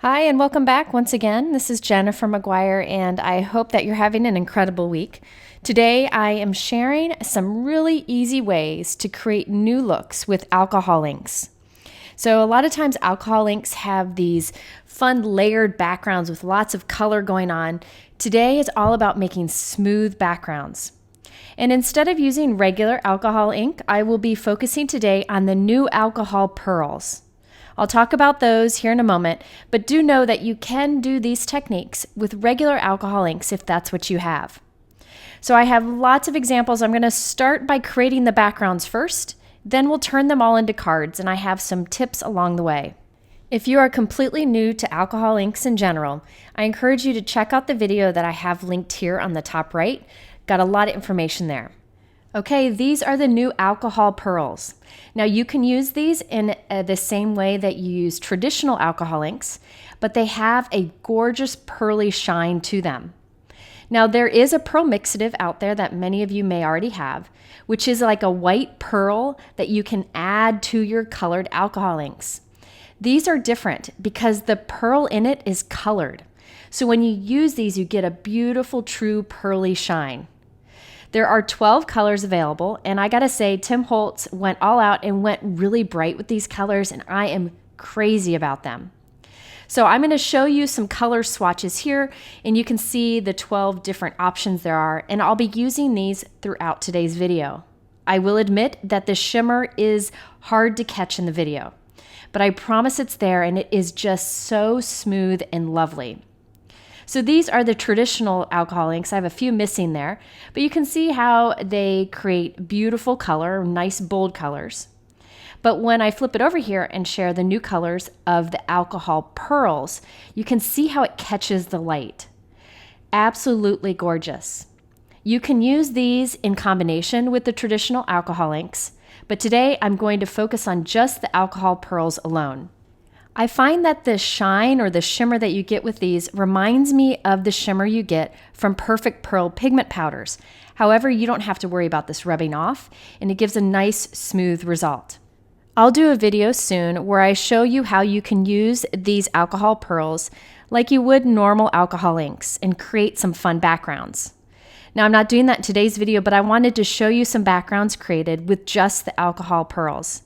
Hi, and welcome back once again. This is Gina from McGuire, and I hope that you're having an incredible week. Today, I am sharing some really easy ways to create new looks with alcohol inks. So a lot of times alcohol inks have these fun layered backgrounds with lots of color going on. Today is all about making smooth backgrounds. And instead of using regular alcohol ink, I will be focusing today on the new alcohol pearls. I'll talk about those here in a moment, but do know that you can do these techniques with regular alcohol inks if that's what you have. So I have lots of examples. I'm going to start by creating the backgrounds first, then we'll turn them all into cards, and I have some tips along the way. If you are completely new to alcohol inks in general, I encourage you to check out the video that I have linked here on the top right. Got a lot of information there. Okay, these are the new alcohol pearls. Now you can use these in the same way that you use traditional alcohol inks, but they have a gorgeous pearly shine to them. Now there is a pearl mixative out there that many of you may already have, which is like a white pearl that you can add to your colored alcohol inks. These are different because the pearl in it is colored. So when you use these, you get a beautiful, true pearly shine. There are 12 colors available, and I gotta say, Tim Holtz went all out and went really bright with these colors, and I am crazy about them. So I'm gonna show you some color swatches here, and you can see the 12 different options there are, and I'll be using these throughout today's video. I will admit that the shimmer is hard to catch in the video, but I promise it's there, and it is just so smooth and lovely. So these are the traditional alcohol inks. I have a few missing there, but you can see how they create beautiful color, nice bold colors. But when I flip it over here and share the new colors of the alcohol pearls, you can see how it catches the light. Absolutely gorgeous. You can use these in combination with the traditional alcohol inks, but today I'm going to focus on just the alcohol pearls alone. I find that the shine or the shimmer that you get with these reminds me of the shimmer you get from Perfect Pearl pigment powders. However, you don't have to worry about this rubbing off, and it gives a nice, smooth result. I'll do a video soon where I show you how you can use these alcohol pearls like you would normal alcohol inks and create some fun backgrounds. Now, I'm not doing that in today's video, but I wanted to show you some backgrounds created with just the alcohol pearls.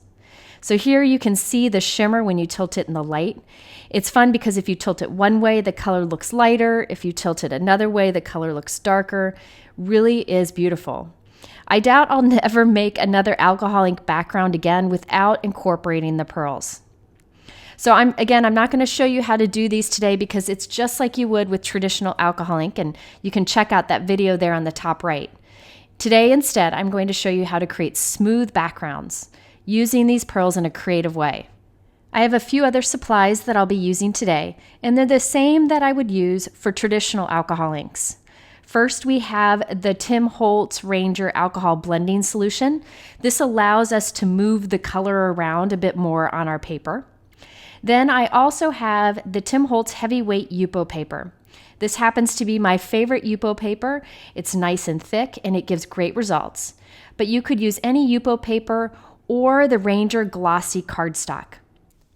So here you can see the shimmer when you tilt it in the light. It's fun because if you tilt it one way, the color looks lighter. If you tilt it another way, the color looks darker. Really is beautiful. I doubt I'll never make another alcohol ink background again without incorporating the pearls. So I'm not going to show you how to do these today because it's just like you would with traditional alcohol ink, and you can check out that video there on the top right. Today instead, I'm going to show you how to create smooth backgrounds using these pearls in a creative way. I have a few other supplies that I'll be using today, and they're the same that I would use for traditional alcohol inks. First, we have the Tim Holtz Ranger Alcohol Blending Solution. This allows us to move the color around a bit more on our paper. Then I also have the Tim Holtz Heavyweight Yupo paper. This happens to be my favorite Yupo paper. It's nice and thick, and it gives great results. But you could use any Yupo paper or the Ranger Glossy cardstock.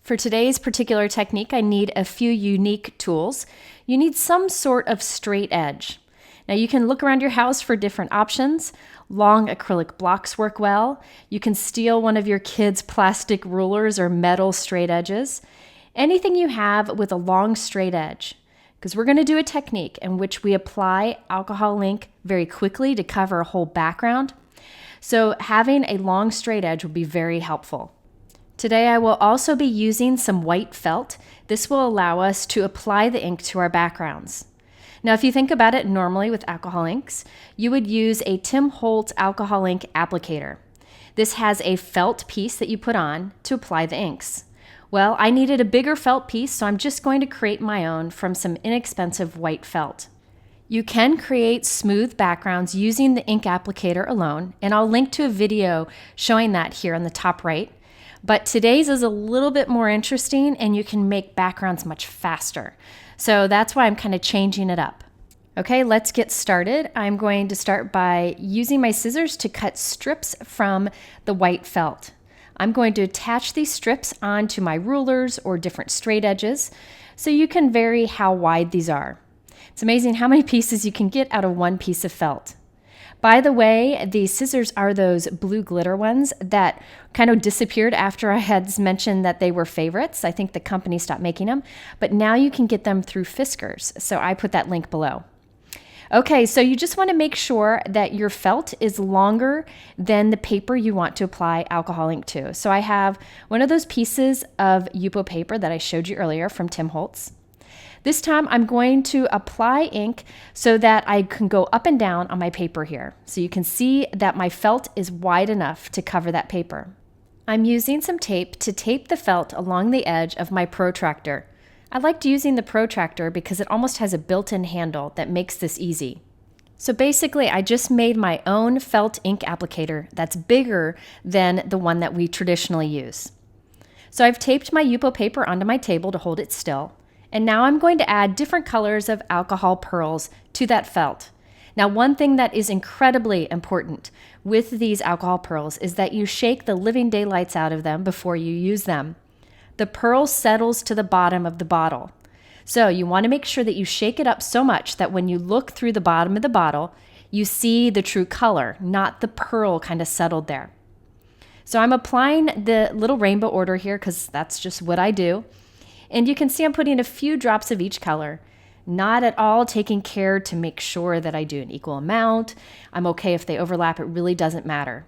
For today's particular technique, I need a few unique tools. You need some sort of straight edge. Now you can look around your house for different options. Long acrylic blocks work well. You can steal one of your kids' plastic rulers or metal straight edges. Anything you have with a long straight edge, because we're going to do a technique in which we apply alcohol ink very quickly to cover a whole background. So having a long straight edge will be very helpful. Today I will also be using some white felt. This will allow us to apply the ink to our backgrounds. Now if you think about it, normally with alcohol inks, you would use a Tim Holtz Alcohol Ink Applicator. This has a felt piece that you put on to apply the inks. Well, I needed a bigger felt piece, so I'm just going to create my own from some inexpensive white felt. You can create smooth backgrounds using the ink applicator alone, and I'll link to a video showing that here on the top right. But today's is a little bit more interesting, and you can make backgrounds much faster. So that's why I'm kind of changing it up. Okay, let's get started. I'm going to start by using my scissors to cut strips from the white felt. I'm going to attach these strips onto my rulers or different straight edges so you can vary how wide these are. It's amazing how many pieces you can get out of one piece of felt. By the way, these scissors are those blue glitter ones that kind of disappeared after I had mentioned that they were favorites. I think the company stopped making them, but now you can get them through Fiskars. So I put that link below. Okay, so you just want to make sure that your felt is longer than the paper you want to apply alcohol ink to. So I have one of those pieces of Yupo paper that I showed you earlier from Tim Holtz. This time I'm going to apply ink so that I can go up and down on my paper here. So you can see that my felt is wide enough to cover that paper. I'm using some tape to tape the felt along the edge of my protractor. I liked using the protractor because it almost has a built-in handle that makes this easy. So basically, I just made my own felt ink applicator that's bigger than the one that we traditionally use. So I've taped my Yupo paper onto my table to hold it still. And now I'm going to add different colors of alcohol pearls to that felt. Now, one thing that is incredibly important with these alcohol pearls is that you shake the living daylights out of them before you use them. The pearl settles to the bottom of the bottle. So you want to make sure that you shake it up so much that when you look through the bottom of the bottle, you see the true color, not the pearl kind of settled there. So I'm applying the little rainbow order here because that's just what I do. And you can see I'm putting a few drops of each color, not at all taking care to make sure that I do an equal amount. I'm okay if they overlap, it really doesn't matter.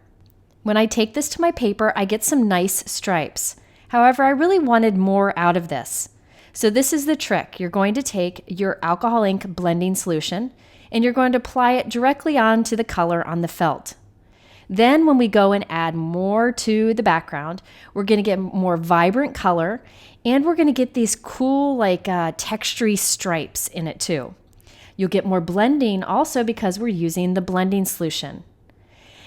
When I take this to my paper, I get some nice stripes. However, I really wanted more out of this. So this is the trick. You're going to take your alcohol ink blending solution and you're going to apply it directly onto the color on the felt. Then when we go and add more to the background, we're going to get more vibrant color and we're going to get these cool textury stripes in it too. You'll get more blending also because we're using the blending solution.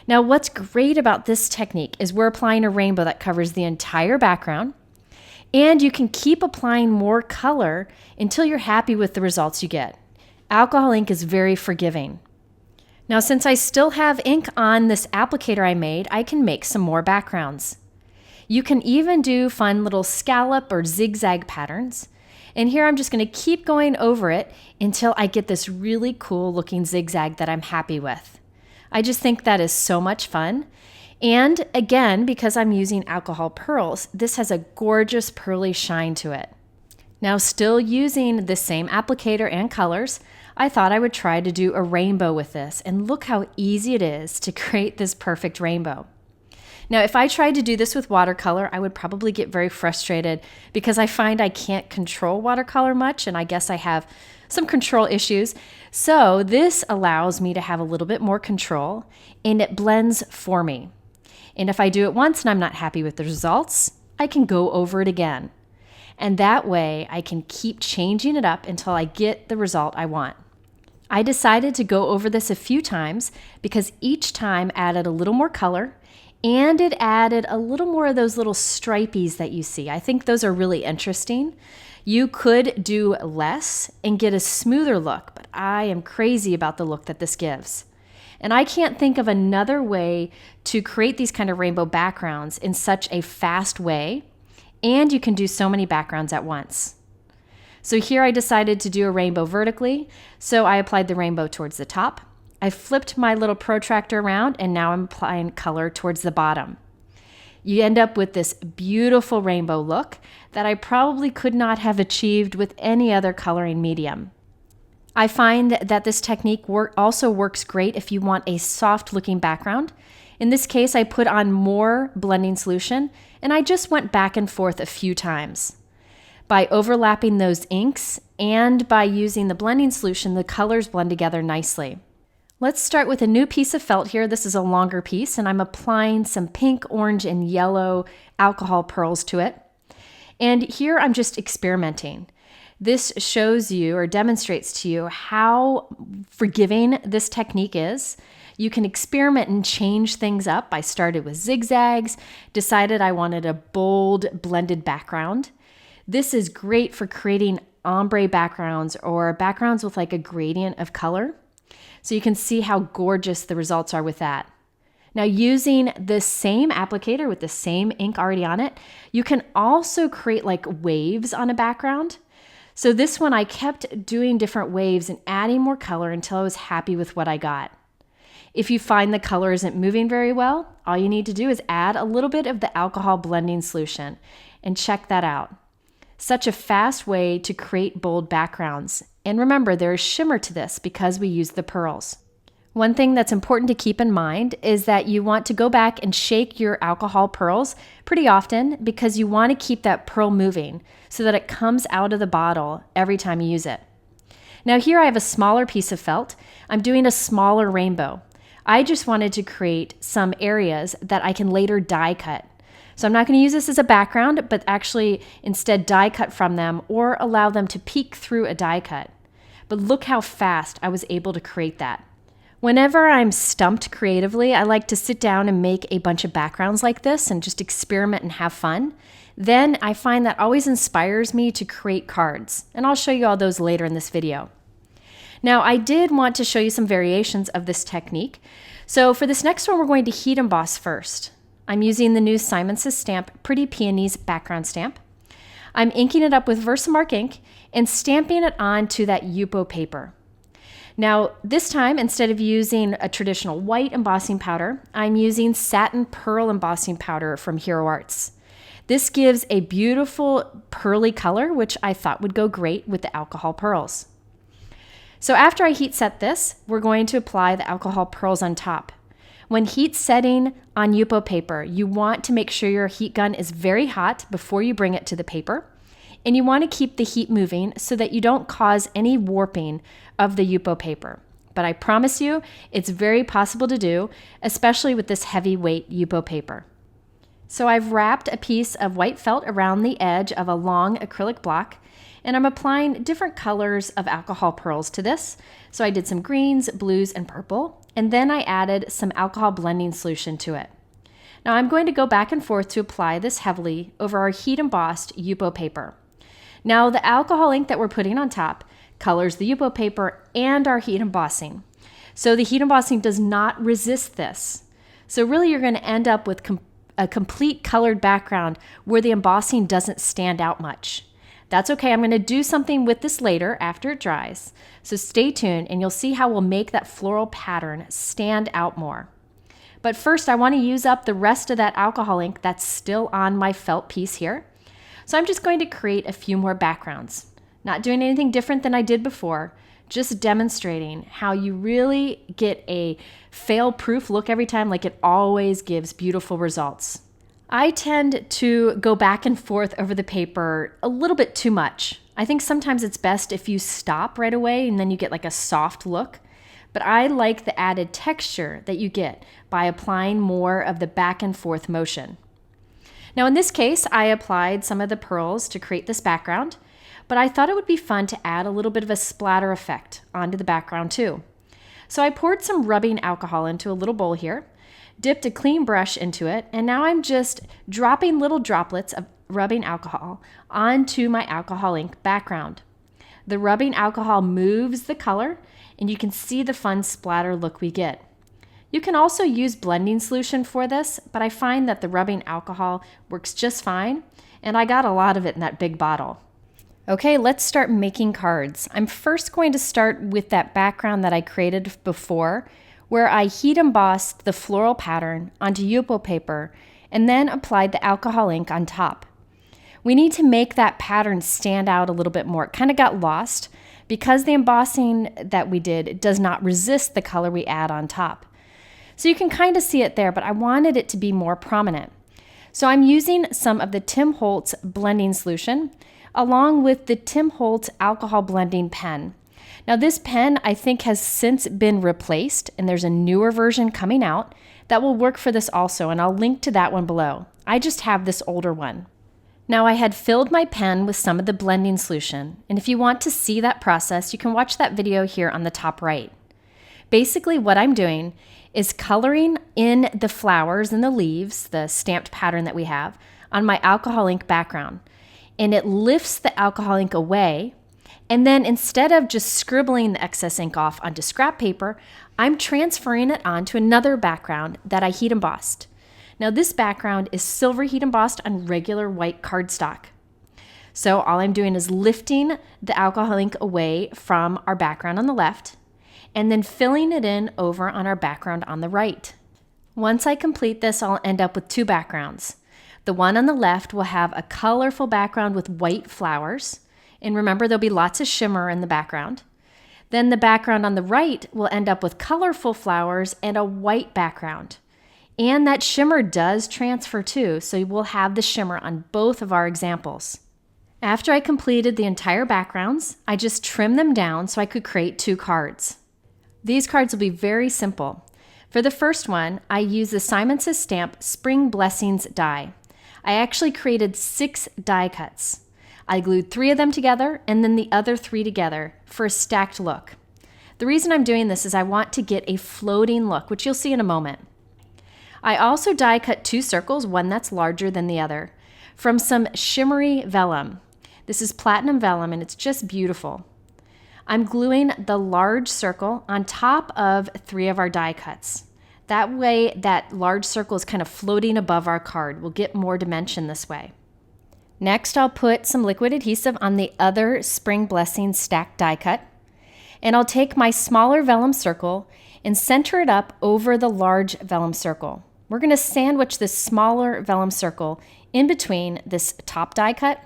Now what's great about this technique is we're applying a rainbow that covers the entire background and you can keep applying more color until you're happy with the results you get. Alcohol ink is very forgiving. Now, since I still have ink on this applicator I made, I can make some more backgrounds. You can even do fun little scallop or zigzag patterns. And here I'm just going to keep going over it until I get this really cool looking zigzag that I'm happy with. I just think that is so much fun. And again, because I'm using alcohol pearls, this has a gorgeous pearly shine to it. Now, still using the same applicator and colors, I thought I would try to do a rainbow with this, and look how easy it is to create this perfect rainbow. Now, if I tried to do this with watercolor, I would probably get very frustrated because I find I can't control watercolor much, and I guess I have some control issues. So this allows me to have a little bit more control, and it blends for me. And if I do it once and I'm not happy with the results, I can go over it again. And that way I can keep changing it up until I get the result I want. I decided to go over this a few times because each time added a little more color and it added a little more of those little stripies that you see. I think those are really interesting. You could do less and get a smoother look, but I am crazy about the look that this gives. And I can't think of another way to create these kind of rainbow backgrounds in such a fast way, and you can do so many backgrounds at once. So here I decided to do a rainbow vertically, so I applied the rainbow towards the top. I flipped my little protractor around, and now I'm applying color towards the bottom. You end up with this beautiful rainbow look that I probably could not have achieved with any other coloring medium. I find that this technique also works great if you want a soft looking background. In this case, I put on more blending solution and I just went back and forth a few times. By overlapping those inks and by using the blending solution, the colors blend together nicely. Let's start with a new piece of felt here. This is a longer piece and I'm applying some pink, orange, and yellow alcohol pearls to it. And here I'm just experimenting. This shows you or demonstrates to you how forgiving this technique is. You can experiment and change things up. I started with zigzags, decided I wanted a bold blended background. This is great for creating ombre backgrounds or backgrounds with like a gradient of color. So you can see how gorgeous the results are with that. Now, using the same applicator with the same ink already on it, you can also create like waves on a background. So this one, I kept doing different waves and adding more color until I was happy with what I got. If you find the color isn't moving very well, all you need to do is add a little bit of the alcohol blending solution and check that out. Such a fast way to create bold backgrounds. And remember, there is shimmer to this because we use the pearls. One thing that's important to keep in mind is that you want to go back and shake your alcohol pearls pretty often because you want to keep that pearl moving so that it comes out of the bottle every time you use it. Now here I have a smaller piece of felt. I'm doing a smaller rainbow. I just wanted to create some areas that I can later die cut. So I'm not going to use this as a background, but actually instead die cut from them or allow them to peek through a die cut. But look how fast I was able to create that. Whenever I'm stumped creatively, I like to sit down and make a bunch of backgrounds like this and just experiment and have fun. Then I find that always inspires me to create cards, and I'll show you all those later in this video. Now, I did want to show you some variations of this technique. So for this next one, we're going to heat emboss first. I'm using the new Simon Says Stamp Pretty Peonies background stamp. I'm inking it up with Versamark ink and stamping it onto that Yupo paper. Now, this time, instead of using a traditional white embossing powder, I'm using satin pearl embossing powder from Hero Arts. This gives a beautiful pearly color, which I thought would go great with the alcohol pearls. So after I heat set this, we're going to apply the alcohol pearls on top. When heat setting on Yupo paper, you want to make sure your heat gun is very hot before you bring it to the paper. And you want to keep the heat moving so that you don't cause any warping of the Yupo paper. But I promise you, it's very possible to do, especially with this heavyweight Yupo paper. So I've wrapped a piece of white felt around the edge of a long acrylic block, and I'm applying different colors of alcohol pearls to this. So I did some greens, blues, and purple, and then I added some alcohol blending solution to it. Now I'm going to go back and forth to apply this heavily over our heat embossed Yupo paper. Now the alcohol ink that we're putting on top colors the Yupo paper and our heat embossing. So the heat embossing does not resist this. So really you're going to end up with a complete colored background where the embossing doesn't stand out much. That's okay. I'm going to do something with this later after it dries. So stay tuned and you'll see how we'll make that floral pattern stand out more. But first I want to use up the rest of that alcohol ink that's still on my felt piece here. So I'm just going to create a few more backgrounds. Not doing anything different than I did before, just demonstrating how you really get a fail-proof look every time, like it always gives beautiful results. I tend to go back and forth over the paper a little bit too much. I think sometimes it's best if you stop right away and then you get like a soft look. But I like the added texture that you get by applying more of the back and forth motion. Now in this case, I applied some of the pearls to create this background, but I thought it would be fun to add a little bit of a splatter effect onto the background too. So I poured some rubbing alcohol into a little bowl here, dipped a clean brush into it, and now I'm just dropping little droplets of rubbing alcohol onto my alcohol ink background. The rubbing alcohol moves the color, and you can see the fun splatter look we get. You can also use blending solution for this, but I find that the rubbing alcohol works just fine, and I got a lot of it in that big bottle. Okay, let's start making cards. I'm first going to start with that background that I created before, where I heat embossed the floral pattern onto Yupo paper and then applied the alcohol ink on top. We need to make that pattern stand out a little bit more. It kind of got lost because the embossing that we did does not resist the color we add on top. So you can kind of see it there, but I wanted it to be more prominent. So I'm using some of the Tim Holtz blending solution along with the Tim Holtz alcohol blending pen. Now this pen I think has since been replaced and there's a newer version coming out that will work for this also, and I'll link to that one below. I just have this older one. Now I had filled my pen with some of the blending solution, and if you want to see that process, you can watch that video here on the top right. Basically what I'm doing is coloring in the flowers and the leaves, the stamped pattern that we have, on my alcohol ink background. And it lifts the alcohol ink away, And then instead of just scribbling the excess ink off onto scrap paper, I'm transferring it onto another background that I heat embossed. Now this background is silver heat embossed on regular white cardstock. So all I'm doing is lifting the alcohol ink away from our background on the left and then filling it in over on our background on the right. Once I complete this, I'll end up with two backgrounds. The one on the left will have a colorful background with white flowers, and remember there'll be lots of shimmer in the background. Then the background on the right will end up with colorful flowers and a white background. And that shimmer does transfer too, so we'll have the shimmer on both of our examples. After I completed the entire backgrounds, I just trimmed them down so I could create two cards. These cards will be very simple. For the first one, I used the Simon Says Stamp Spring Blessings die. I actually created 6 die cuts. I glued 3 of them together and then the other 3 together for a stacked look. The reason I'm doing this is I want to get a floating look, which you'll see in a moment. I also die cut 2 circles, one that's larger than the other, from some shimmery vellum. This is platinum vellum and it's just beautiful. I'm gluing the large circle on top of 3 of our die cuts. That way that large circle is kind of floating above our card. We'll get more dimension this way. Next, I'll put some liquid adhesive on the other Spring Blessings stacked die cut. And I'll take my smaller vellum circle and center it up over the large vellum circle. We're going to sandwich this smaller vellum circle in between this top die cut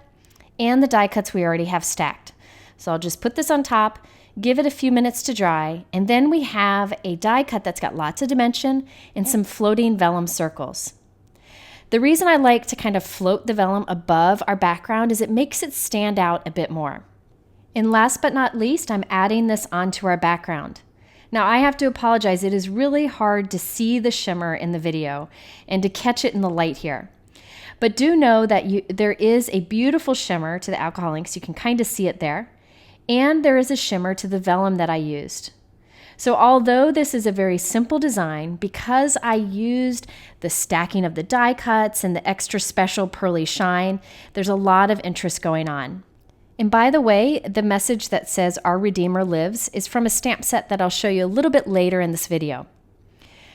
and the die cuts we already have stacked. So I'll just put this on top, give it a few minutes to dry, and then we have a die cut that's got lots of dimension and some floating vellum circles. The reason I like to kind of float the vellum above our background is it makes it stand out a bit more. And last but not least, I'm adding this onto our background. Now I have to apologize, it is really hard to see the shimmer in the video and to catch it in the light here. But do know that there is a beautiful shimmer to the alcohol inks, you can kind of see it there. And there is a shimmer to the vellum that I used. So although this is a very simple design, because I used the stacking of the die cuts and the extra special pearly shine, there's a lot of interest going on. And by the way, the message that says "Our Redeemer Lives" is from a stamp set that I'll show you a little bit later in this video.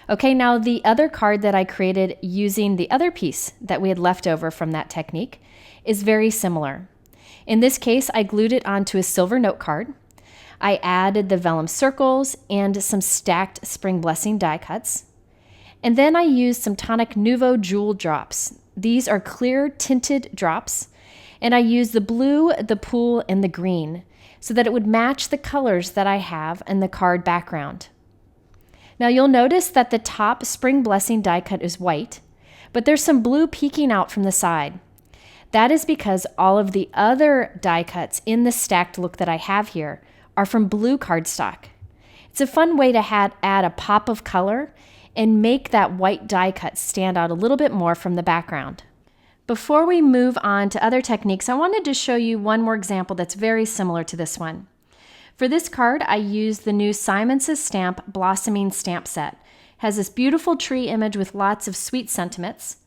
Okay, now the other card that I created using the other piece that we had left over from that technique is very similar. In this case, I glued it onto a silver note card. I added the vellum circles and some stacked Spring Blessing die cuts. And then I used some Tonic Nuvo jewel drops. These are clear tinted drops. And I used the blue, the pool, and the green so that it would match the colors that I have in the card background. Now you'll notice that the top Spring Blessing die cut is white, but there's some blue peeking out from the side. That is because all of the other die cuts in the stacked look that I have here are from blue cardstock. It's a fun way to add a pop of color and make that white die cut stand out a little bit more from the background. Before we move on to other techniques, I wanted to show you one more example that's very similar to this one. For this card, I used the new Simon Says Stamp Blossoming Stamp Set. It has this beautiful tree image with lots of sweet sentiments.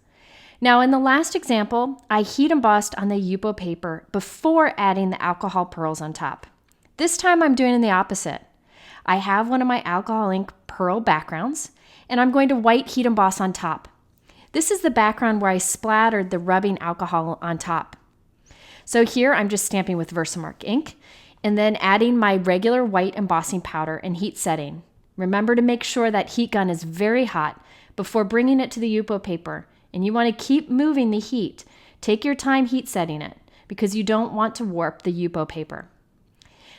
Now in the last example, I heat embossed on the Yupo paper before adding the alcohol pearls on top. This time I'm doing the opposite. I have one of my alcohol ink pearl backgrounds, and I'm going to white heat emboss on top. This is the background where I splattered the rubbing alcohol on top. So here I'm just stamping with Versamark ink and then adding my regular white embossing powder and heat setting. Remember to make sure that heat gun is very hot before bringing it to the Yupo paper, and you want to keep moving the heat. Take your time heat setting it because you don't want to warp the Yupo paper.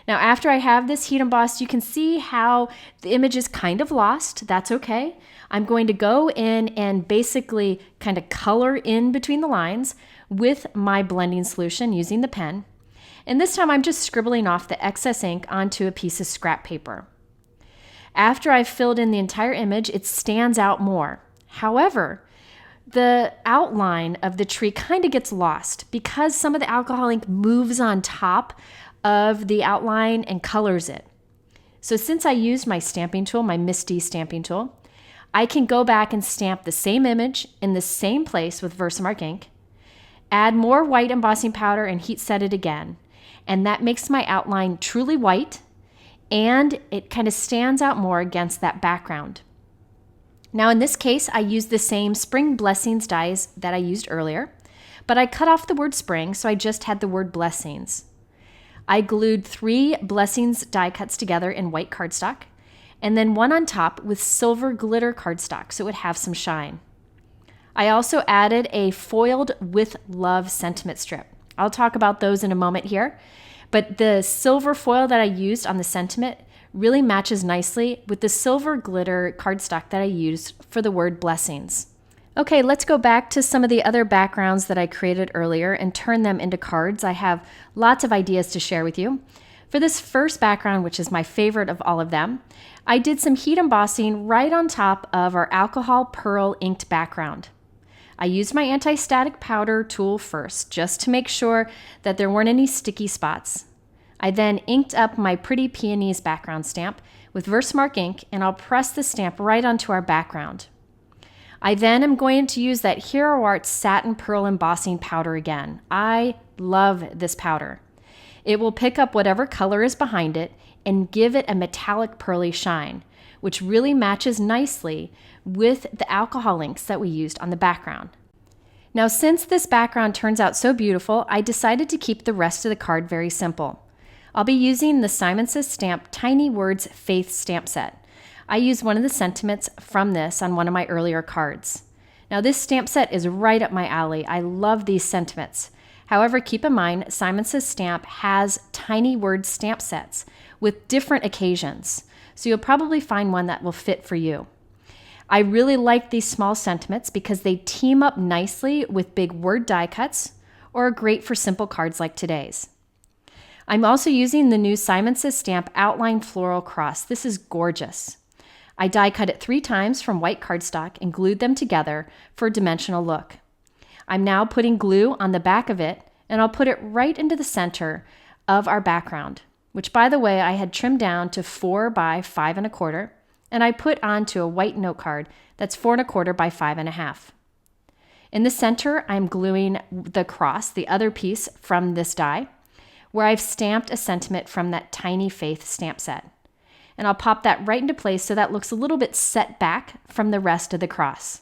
Now after I have this heat embossed, you can see how the image is kind of lost. That's okay. I'm going to go in and basically kind of color in between the lines with my blending solution using the pen. And this time I'm just scribbling off the excess ink onto a piece of scrap paper. After I've filled in the entire image, it stands out more. However, the outline of the tree kind of gets lost because some of the alcohol ink moves on top of the outline and colors it. So since I used my stamping tool, my Misty stamping tool, I can go back and stamp the same image in the same place with Versamark ink, add more white embossing powder and heat set it again. and that makes my outline truly white, and it kind of stands out more against that background. Now in this case, I used the same Spring Blessings dies that I used earlier, but I cut off the word spring, so I just had the word blessings. I glued 3 Blessings die cuts together in white cardstock, and then one on top with silver glitter cardstock so it would have some shine. I also added a foiled With Love sentiment strip. I'll talk about those in a moment here, but the silver foil that I used on the sentiment really matches nicely with the silver glitter cardstock that I used for the word blessings. Okay, let's go back to some of the other backgrounds that I created earlier and turn them into cards. I have lots of ideas to share with you. For this first background, which is my favorite of all of them, I did some heat embossing right on top of our alcohol pearl inked background. I used my anti-static powder tool first, just to make sure that there weren't any sticky spots. I then inked up my pretty Peonies background stamp with Versamark ink, and I'll press the stamp right onto our background. I then am going to use that Hero Art Satin Pearl Embossing powder again. I love this powder. It will pick up whatever color is behind it and give it a metallic pearly shine, which really matches nicely with the alcohol inks that we used on the background. Now, since this background turns out so beautiful, I decided to keep the rest of the card very simple. I'll be using the Simon Says Stamp Tiny Words Faith stamp set. I used one of the sentiments from this on one of my earlier cards. Now, this stamp set is right up my alley. I love these sentiments. However, keep in mind, Simon Says Stamp has tiny word stamp sets with different occasions, so you'll probably find one that will fit for you. I really like these small sentiments because they team up nicely with big word die cuts or are great for simple cards like today's. I'm also using the new Simon Says Stamp Outline Floral Cross. This is gorgeous. I die cut it 3 times from white cardstock and glued them together for a dimensional look. I'm now putting glue on the back of it, and I'll put it right into the center of our background, which, by the way, I had trimmed down to 4 by 5 1/4, and I put onto a white note card that's 4 1/4 by 5 1/2. In the center, I'm gluing the cross, the other piece from this die, where I've stamped a sentiment from that Tiny Faith stamp set. And I'll pop that right into place so that looks a little bit set back from the rest of the cross.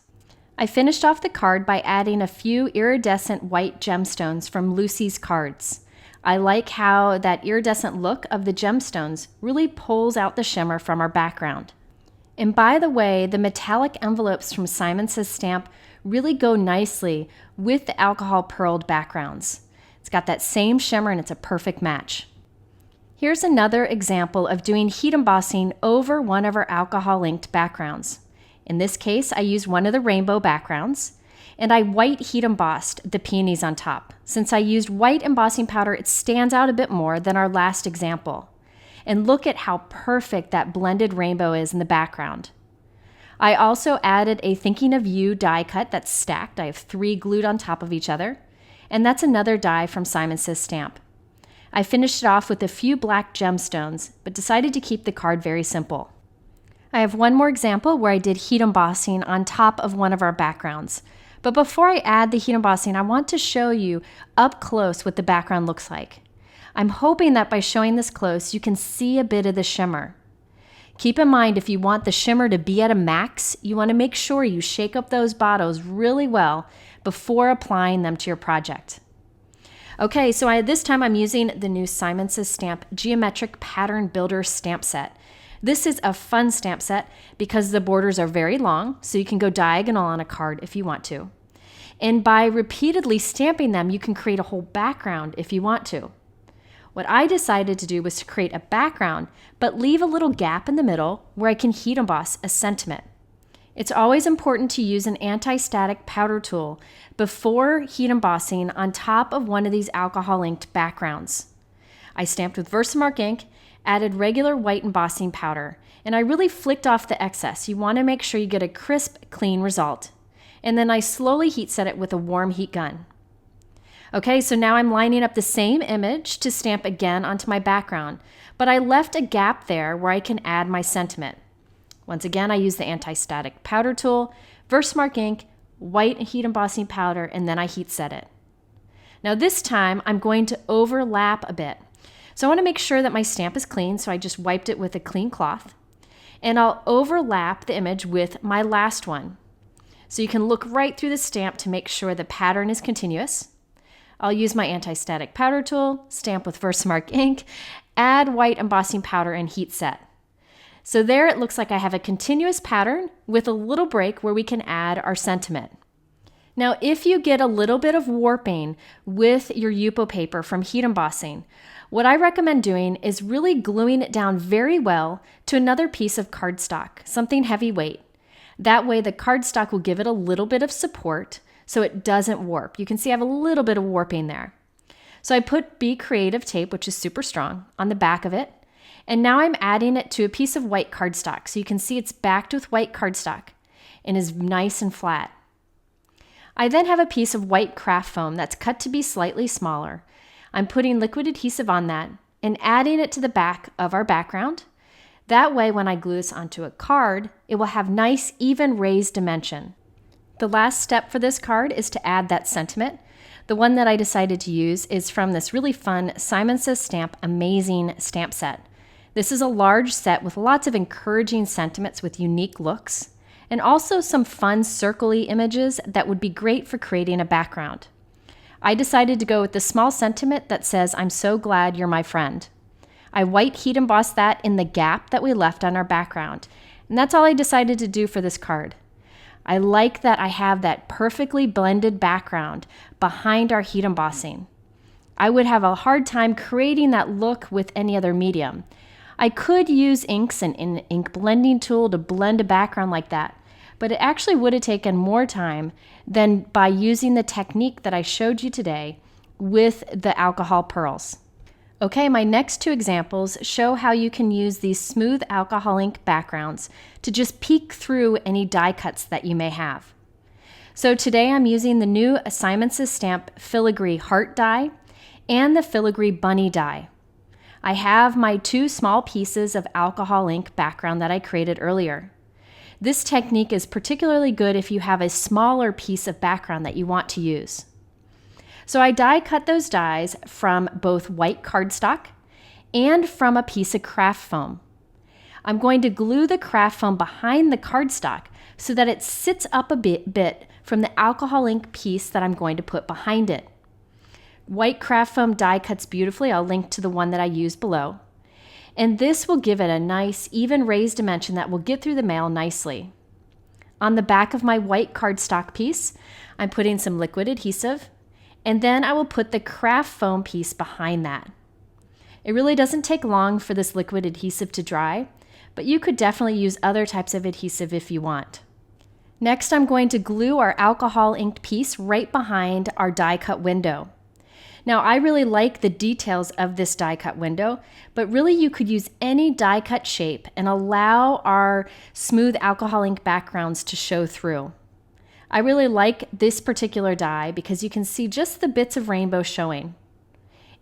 I finished off the card by adding a few iridescent white gemstones from Lucy's cards. I like how that iridescent look of the gemstones really pulls out the shimmer from our background. And by the way, the metallic envelopes from Simon Says Stamp really go nicely with the alcohol pearled backgrounds. It's got that same shimmer and it's a perfect match. Here's another example of doing heat embossing over one of our alcohol inked backgrounds. In this case, I used one of the rainbow backgrounds, and I white heat embossed the peonies on top. Since I used white embossing powder, it stands out a bit more than our last example. And look at how perfect that blended rainbow is in the background. I also added a Thinking of You die cut that's stacked. I have 3 glued on top of each other, and that's another die from Simon Says Stamp. I finished it off with a few black gemstones, but decided to keep the card very simple. I have one more example where I did heat embossing on top of one of our backgrounds. But before I add the heat embossing, I want to show you up close what the background looks like. I'm hoping that by showing this close, you can see a bit of the shimmer. Keep in mind, if you want the shimmer to be at a max, you want to make sure you shake up those bottles really well before applying them to your project. Okay, so this time I'm using the new Simon Says Stamp Geometric Pattern Builder stamp set. This is a fun stamp set because the borders are very long, so you can go diagonal on a card if you want to. And by repeatedly stamping them, you can create a whole background if you want to. What I decided to do was to create a background, but leave a little gap in the middle where I can heat emboss a sentiment. It's always important to use an anti-static powder tool before heat embossing on top of one of these alcohol inked backgrounds. I stamped with Versamark ink, added regular white embossing powder, and I really flicked off the excess. You want to make sure you get a crisp, clean result. And then I slowly heat set it with a warm heat gun. Okay, so now I'm lining up the same image to stamp again onto my background, but I left a gap there where I can add my sentiment. Once again, I use the anti-static powder tool, Versamark ink, white heat embossing powder, and then I heat set it. Now this time, I'm going to overlap a bit. So I want to make sure that my stamp is clean, so I just wiped it with a clean cloth. And I'll overlap the image with my last one. So you can look right through the stamp to make sure the pattern is continuous. I'll use my anti-static powder tool, stamp with Versamark ink, add white embossing powder, and heat set. So there it looks like I have a continuous pattern with a little break where we can add our sentiment. Now, if you get a little bit of warping with your Yupo paper from heat embossing, what I recommend doing is really gluing it down very well to another piece of cardstock, something heavyweight. That way the cardstock will give it a little bit of support so it doesn't warp. You can see I have a little bit of warping there. So I put Be Creative tape, which is super strong, on the back of it. And now I'm adding it to a piece of white cardstock. So you can see it's backed with white cardstock and is nice and flat. I then have a piece of white craft foam that's cut to be slightly smaller. I'm putting liquid adhesive on that and adding it to the back of our background. That way, when I glue this onto a card, it will have nice, even raised dimension. The last step for this card is to add that sentiment. The one that I decided to use is from this really fun Simon Says Stamp Amazing stamp set. This is a large set with lots of encouraging sentiments with unique looks, and also some fun circle-y images that would be great for creating a background. I decided to go with the small sentiment that says, "I'm so glad you're my friend." I white heat embossed that in the gap that we left on our background, and that's all I decided to do for this card. I like that I have that perfectly blended background behind our heat embossing. I would have a hard time creating that look with any other medium. I could use inks and an ink blending tool to blend a background like that, but it actually would have taken more time than by using the technique that I showed you today with the alcohol pearls. Okay, my next two examples show how you can use these smooth alcohol ink backgrounds to just peek through any die cuts that you may have. So today I'm using the new Simon Says Stamp Filagree Heart die and the Filagree Bunny die. I have my two small pieces of alcohol ink background that I created earlier. This technique is particularly good if you have a smaller piece of background that you want to use. So I die cut those dies from both white cardstock and from a piece of craft foam. I'm going to glue the craft foam behind the cardstock so that it sits up a bit from the alcohol ink piece that I'm going to put behind it. White craft foam die cuts beautifully. I'll link to the one that I used below. And this will give it a nice, even raised dimension that will get through the mail nicely. On the back of my white cardstock piece, I'm putting some liquid adhesive, and then I will put the craft foam piece behind that. It really doesn't take long for this liquid adhesive to dry, but you could definitely use other types of adhesive if you want. Next, I'm going to glue our alcohol inked piece right behind our die cut window. Now, I really like the details of this die cut window, but really you could use any die cut shape and allow our smooth alcohol ink backgrounds to show through. I really like this particular die because you can see just the bits of rainbow showing.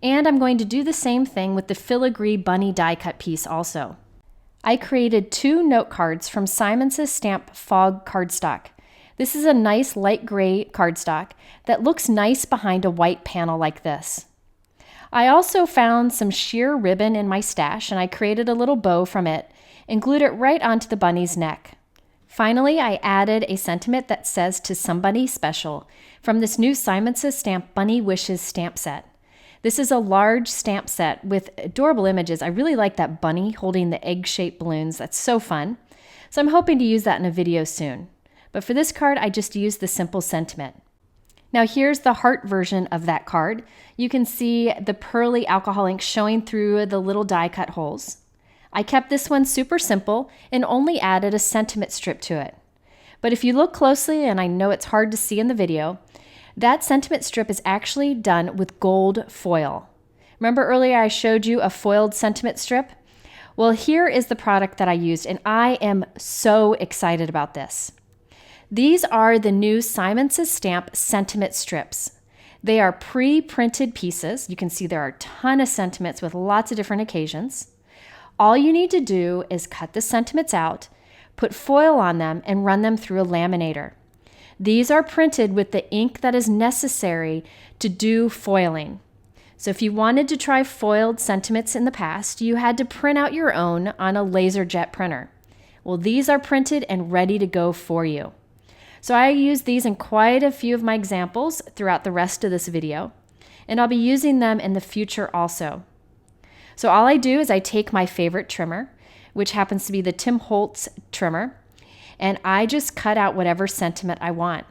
And I'm going to do the same thing with the Filagree Bunny die cut piece also. I created two note cards from Simon Says Stamp Fog cardstock. This is a nice light gray cardstock that looks nice behind a white panel like this. I also found some sheer ribbon in my stash and I created a little bow from it and glued it right onto the bunny's neck. Finally, I added a sentiment that says "To Somebody Special" from this new Simon Says Stamp Bunny Wishes stamp set. This is a large stamp set with adorable images. I really like that bunny holding the egg-shaped balloons. That's so fun. So I'm hoping to use that in a video soon. But for this card, I just used the simple sentiment. Now here's the heart version of that card. You can see the pearly alcohol ink showing through the little die cut holes. I kept this one super simple and only added a sentiment strip to it. But if you look closely, and I know it's hard to see in the video, that sentiment strip is actually done with gold foil. Remember earlier I showed you a foiled sentiment strip? Well, here is the product that I used, and I am so excited about this. These are the new Simon Says Stamp sentiment strips. They are pre-printed pieces. You can see there are a ton of sentiments with lots of different occasions. All you need to do is cut the sentiments out, put foil on them, and run them through a laminator. These are printed with the ink that is necessary to do foiling. So if you wanted to try foiled sentiments in the past, you had to print out your own on a LaserJet printer. Well, these are printed and ready to go for you. So I use these in quite a few of my examples throughout the rest of this video, and I'll be using them in the future also. So all I do is I take my favorite trimmer, which happens to be the Tim Holtz Trimmer, and I just cut out whatever sentiment I want.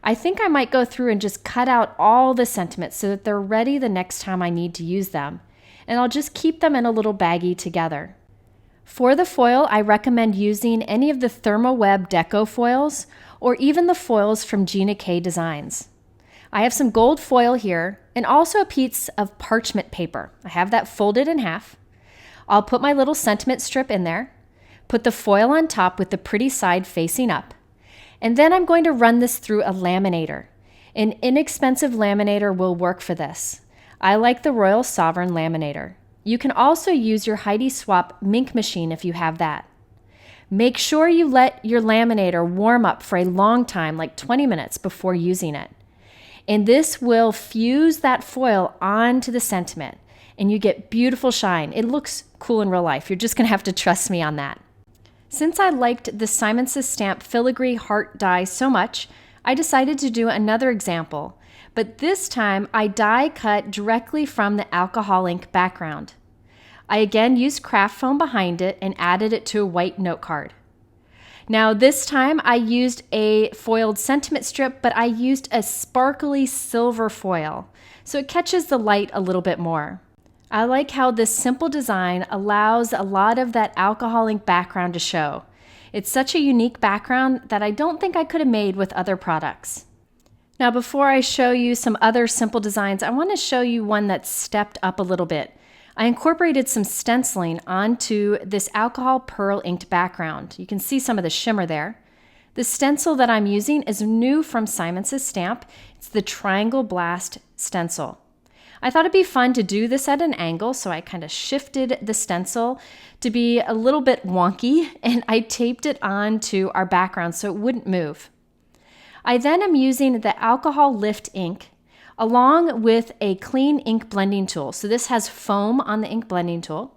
I think I might go through and just cut out all the sentiments so that they're ready the next time I need to use them, and I'll just keep them in a little baggie together. For the foil, I recommend using any of the Thermoweb deco foils or even the foils from Gina Designs. I have some gold foil here and also a piece of parchment paper. I have that folded in half. I'll put my little sentiment strip in there, put the foil on top with the pretty side facing up, and then I'm going to run this through a laminator. An inexpensive laminator will work for this. I like the Royal Sovereign laminator. You can also use your Heidi Swap Mink machine if you have that. Make sure you let your laminator warm up for a long time, like 20 minutes before using it. And this will fuse that foil onto the sentiment, and you get beautiful shine. It looks cool in real life. You're just gonna have to trust me on that. Since I liked the Simon Says Stamp Filagree Heart die so much, I decided to do another example, but this time I die cut directly from the alcohol ink background. I again used craft foam behind it and added it to a white note card. Now this time I used a foiled sentiment strip, but I used a sparkly silver foil, so it catches the light a little bit more. I like how this simple design allows a lot of that alcohol ink background to show. It's such a unique background that I don't think I could have made with other products. Now before I show you some other simple designs, I want to show you one that's stepped up a little bit. I incorporated some stenciling onto this alcohol pearl inked background. You can see some of the shimmer there. The stencil that I'm using is new from Simon Says Stamp. It's the Triangle Blast stencil. I thought it'd be fun to do this at an angle, so I kind of shifted the stencil to be a little bit wonky, and I taped it onto our background so it wouldn't move. I then am using the alcohol lift ink along with a clean ink blending tool. So this has foam on the ink blending tool,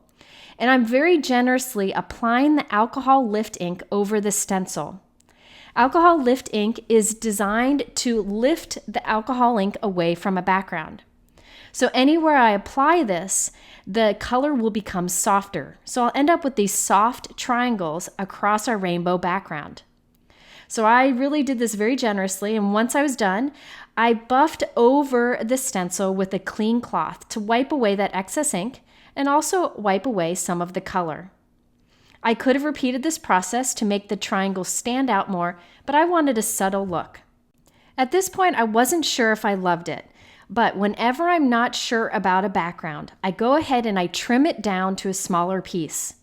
and I'm very generously applying the alcohol lift ink over the stencil. Alcohol lift ink is designed to lift the alcohol ink away from a background. So anywhere I apply this, the color will become softer. So I'll end up with these soft triangles across our rainbow background. So I really did this very generously, and once I was done, I buffed over the stencil with a clean cloth to wipe away that excess ink and also wipe away some of the color. I could have repeated this process to make the triangle stand out more, but I wanted a subtle look. At this point, I wasn't sure if I loved it, but whenever I'm not sure about a background, I go ahead and I trim it down to a smaller piece.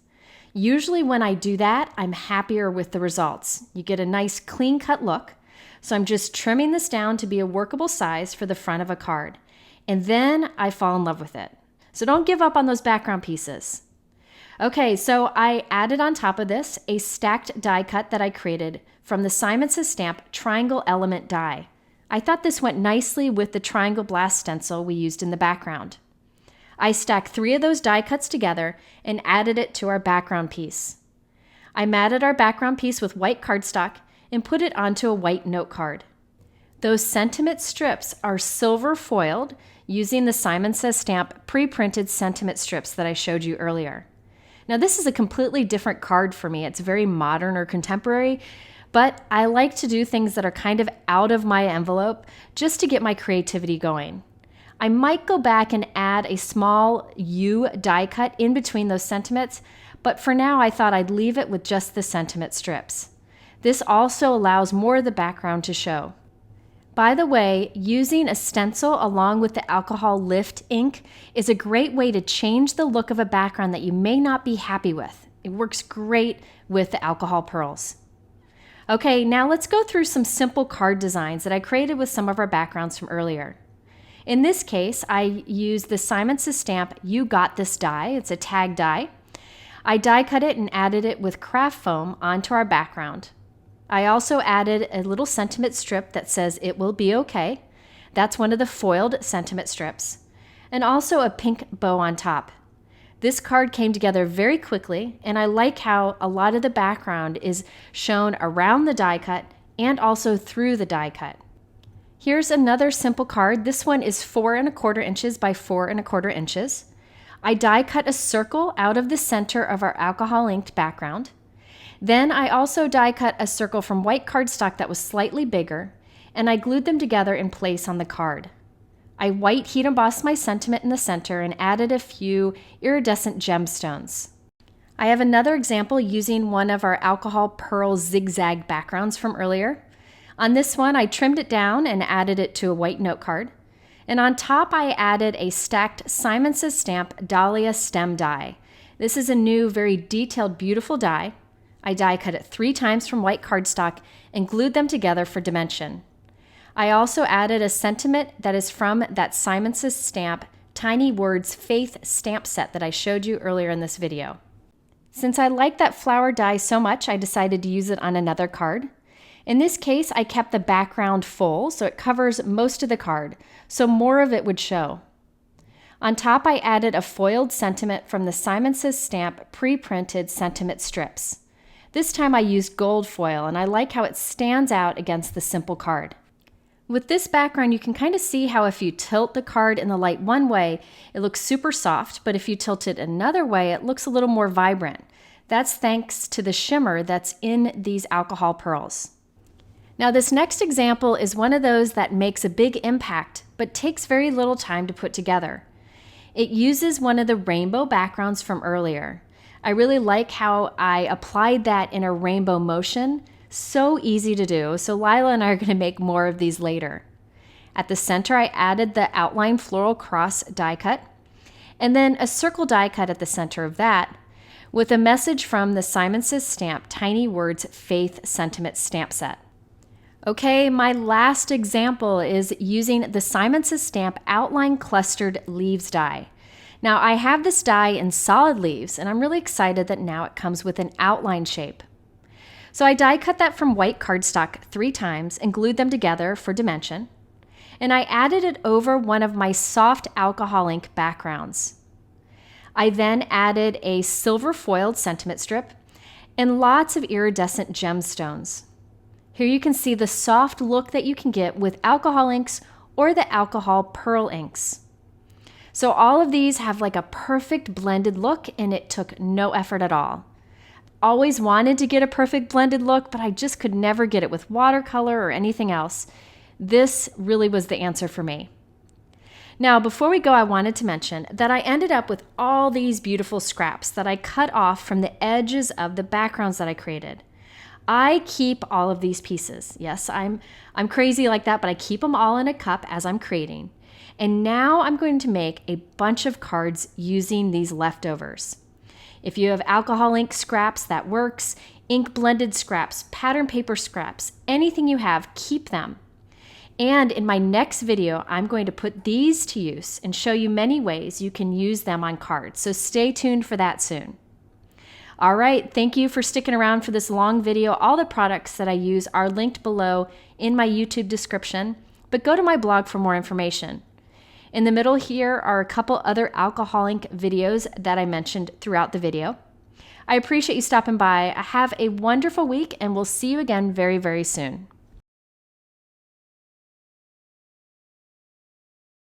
Usually when I do that, I'm happier with the results. You get a nice clean cut look. So I'm just trimming this down to be a workable size for the front of a card. And then I fall in love with it. So don't give up on those background pieces. Okay, so I added on top of this a stacked die cut that I created from the Simon Says Stamp Triangle Element die. I thought this went nicely with the Triangle Blast stencil we used in the background. I stacked 3 of those die cuts together and added it to our background piece. I matted our background piece with white cardstock and put it onto a white note card. Those sentiment strips are silver foiled using the Simon Says Stamp pre-printed sentiment strips that I showed you earlier. Now this is a completely different card for me. It's very modern or contemporary, but I like to do things that are kind of out of my envelope just to get my creativity going. I might go back and add a small U die cut in between those sentiments, but for now I thought I'd leave it with just the sentiment strips. This also allows more of the background to show. By the way, using a stencil along with the alcohol lift ink is a great way to change the look of a background that you may not be happy with. It works great with the alcohol pearls. Okay, now let's go through some simple card designs that I created with some of our backgrounds from earlier. In this case, I used the Simon Says Stamp You Got This die. It's a tag die. I die cut it and added it with craft foam onto our background. I also added a little sentiment strip that says It Will Be Okay. That's one of the foiled sentiment strips. and also a pink bow on top. This card came together very quickly, and I like how a lot of the background is shown around the die cut and also through the die cut. Here's another simple card. This one is 4¼ inches by 4¼ inches. I die cut a circle out of the center of our alcohol inked background. Then I also die cut a circle from white cardstock that was slightly bigger, and I glued them together in place on the card. I white heat embossed my sentiment in the center and added a few iridescent gemstones. I have another example using one of our Alcohol Pearls zigzag backgrounds from earlier. On this one, I trimmed it down and added it to a white note card. And on top, I added a stacked Simon Says Stamp Dahlia stem die. This is a new, very detailed, beautiful die. I die cut it 3 times from white cardstock and glued them together for dimension. I also added a sentiment that is from that Simon Says Stamp Tiny Words Faith stamp set that I showed you earlier in this video. Since I like that flower die so much, I decided to use it on another card. In this case, I kept the background full, so it covers most of the card, so more of it would show. On top, I added a foiled sentiment from the Simon Says Stamp pre-printed sentiment strips. This time I used gold foil, and I like how it stands out against the simple card. With this background, you can kind of see how if you tilt the card in the light one way, it looks super soft, but if you tilt it another way, it looks a little more vibrant. That's thanks to the shimmer that's in these alcohol pearls. Now this next example is one of those that makes a big impact, but takes very little time to put together. It uses one of the rainbow backgrounds from earlier. I really like how I applied that in a rainbow motion. So easy to do, so Lila and I are going to make more of these later. At the center, I added the outline floral cross die cut, and then a circle die cut at the center of that, with a message from the Simon Says Stamp Tiny Words Faith Sentiment stamp set. Okay, my last example is using the Simon Says Stamp Outline Clustered Leaves die. Now, I have this die in solid leaves, and I'm really excited that now it comes with an outline shape. So I die cut that from white cardstock 3 times and glued them together for dimension. And I added it over one of my soft alcohol ink backgrounds. I then added a silver foiled sentiment strip and lots of iridescent gemstones. Here you can see the soft look that you can get with alcohol inks or the alcohol pearl inks. So all of these have like a perfect blended look, and it took no effort at all. Always wanted to get a perfect blended look, but I just could never get it with watercolor or anything else. This really was the answer for me. Now, before we go, I wanted to mention that I ended up with all these beautiful scraps that I cut off from the edges of the backgrounds that I created. I keep all of these pieces. Yes, I'm crazy like that, but I keep them all in a cup as I'm creating. And now I'm going to make a bunch of cards using these leftovers. If you have alcohol ink scraps, that works. Ink blended scraps, pattern paper scraps, anything you have, keep them. And in my next video, I'm going to put these to use and show you many ways you can use them on cards. So stay tuned for that soon. All right, thank you for sticking around for this long video. All the products that I use are linked below in my YouTube description, but go to my blog for more information. In the middle here are a couple other alcohol ink videos that I mentioned throughout the video. I appreciate you stopping by. Have a wonderful week, and we'll see you again very, very soon.